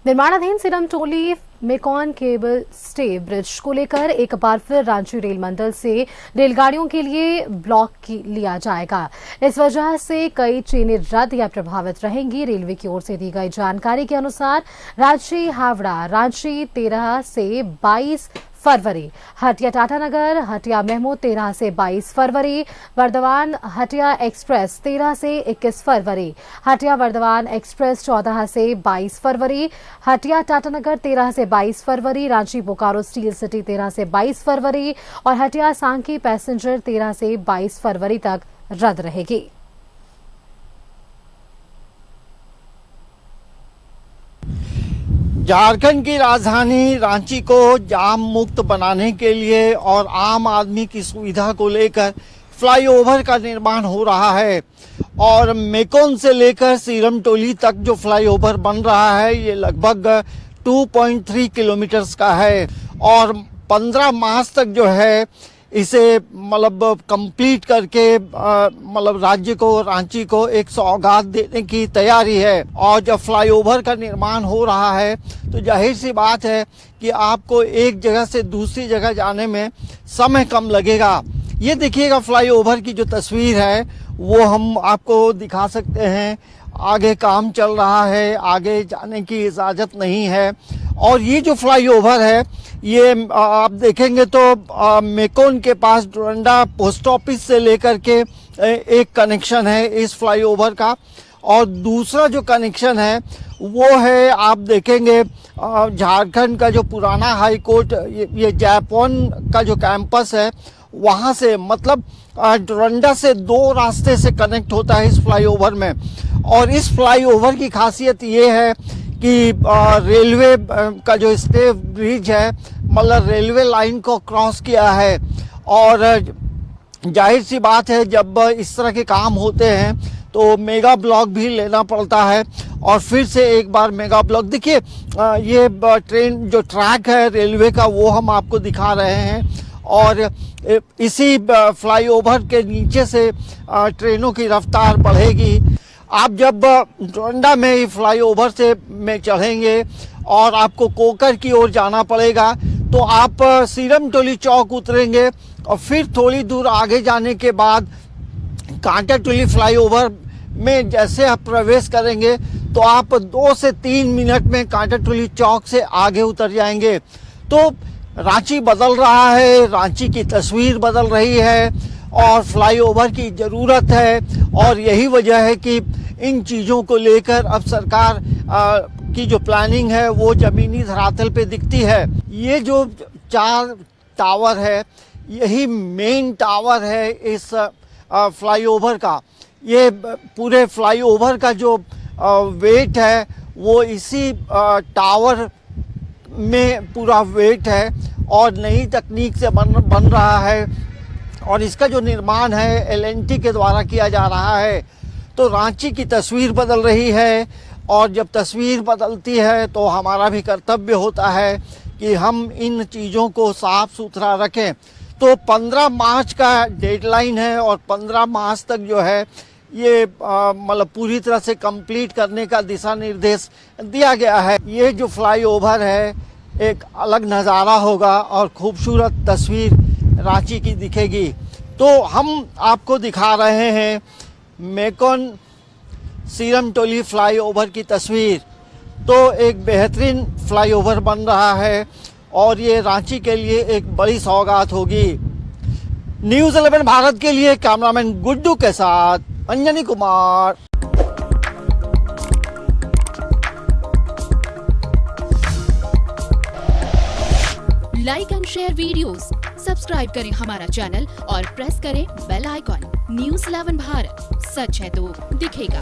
निर्माणाधीन Sirmatoli MECON cable stay bridge को लेकर एक बार फिर रांची रेल मंडल से रेलगाड़ियों के लिए ब्लॉक लिया जाएगा। इस वजह से कई ट्रेनें रद्द या प्रभावित रहेंगी। रेलवे की ओर से दी गई जानकारी के अनुसार रांची हावड़ा रांची 13 से 22 फरवरी, हटिया टाटानगर हटिया मेमो 13 से 22 फरवरी, वर्धमान हटिया एक्सप्रेस 13 से 21 फरवरी, हटिया वर्धमान एक्सप्रेस 14 से 22 फरवरी, हटिया टाटानगर 13 से 22 फरवरी, रांची बोकारो स्टील सिटी 13 से 22 फरवरी और हटिया सांकी पैसेंजर 13 से 22 फरवरी तक रद्द रहेगी। झारखंड की राजधानी रांची को जाम मुक्त बनाने के लिए और आम आदमी की सुविधा को लेकर फ्लाईओवर का निर्माण हो रहा है और मेकोन से लेकर सिरमटोली तक जो फ्लाईओवर बन रहा है ये लगभग 2.3 किलोमीटर का है और 15 मार्च तक जो है इसे मतलब कंप्लीट करके मतलब राज्य को रांची को एक सौगात देने की तैयारी है। और जब फ्लाईओवर का निर्माण हो रहा है तो जाहिर सी बात है कि आपको एक जगह से दूसरी जगह जाने में समय कम लगेगा। ये देखिएगा फ्लाईओवर की जो तस्वीर है वो हम आपको दिखा सकते हैं। आगे काम चल रहा है, आगे जाने की इजाज़त नहीं है। और ये जो फ्लाईओवर है ये आप देखेंगे तो मेकोन के पास डोरंडा पोस्ट ऑफिस से लेकर के एक कनेक्शन है इस फ्लाईओवर का और दूसरा जो कनेक्शन है वो है आप देखेंगे झारखंड का जो पुराना हाई कोर्ट ये जापान का जो कैंपस है वहाँ से मतलब डोरंडा से 2 रास्ते से कनेक्ट होता है इस फ्लाईओवर में। और इस फ्लाईओवर की खासियत ये है कि रेलवे का जो स्टे ब्रिज है मतलब रेलवे लाइन को क्रॉस किया है और जाहिर सी बात है जब इस तरह के काम होते हैं तो मेगा ब्लॉक भी लेना पड़ता है और फिर से एक बार मेगा ब्लॉक देखिए ये ट्रेन जो ट्रैक है रेलवे का वो हम आपको दिखा रहे हैं और इसी फ्लाईओवर के नीचे से ट्रेनों की रफ्तार बढ़ेगी। आप जब डोरंडा में फ्लाईओवर से में चढ़ेंगे और आपको कोकर की ओर जाना पड़ेगा तो आप सिरमटोली चौक उतरेंगे और फिर थोड़ी दूर आगे जाने के बाद कांटाटोली फ्लाईओवर में जैसे आप प्रवेश करेंगे तो आप 2 से 3 मिनट में कांटाटोली चौक से आगे उतर जाएंगे। तो रांची बदल रहा है, रांची की तस्वीर बदल रही है और फ्लाईओवर की ज़रूरत है और यही वजह है कि इन चीज़ों को लेकर अब सरकार की जो प्लानिंग है वो ज़मीनी धरातल पे दिखती है। ये जो 4 टावर है यही मेन टावर है इस फ्लाईओवर का। ये पूरे फ्लाईओवर का जो वेट है वो इसी टावर में पूरा वेट है और नई तकनीक से बन रहा है और इसका जो निर्माण है एल&टी के द्वारा किया जा रहा है। तो रांची की तस्वीर बदल रही है और जब तस्वीर बदलती है तो हमारा भी कर्तव्य होता है कि हम इन चीज़ों को साफ सुथरा रखें। तो 15 मार्च का डेडलाइन है और 15 मार्च तक जो है ये मतलब पूरी तरह से कंप्लीट करने का दिशा निर्देश दिया गया है। ये जो फ्लाईओवर है एक अलग नज़ारा होगा और खूबसूरत तस्वीर रांची की दिखेगी। तो हम आपको दिखा रहे हैं मेकोन सिरमटोली फ्लाईओवर की तस्वीर। तो एक बेहतरीन फ्लाईओवर बन रहा है और ये रांची के लिए एक बड़ी सौगात होगी। न्यूज़ 11 भारत के लिए कैमरामैन गुड्डू के साथ Anjani Kumar. Like and share videos, subscribe करें हमारा चैनल और प्रेस करें बेल आइकॉन। न्यूज़ 11 भारत, सच है तो दिखेगा।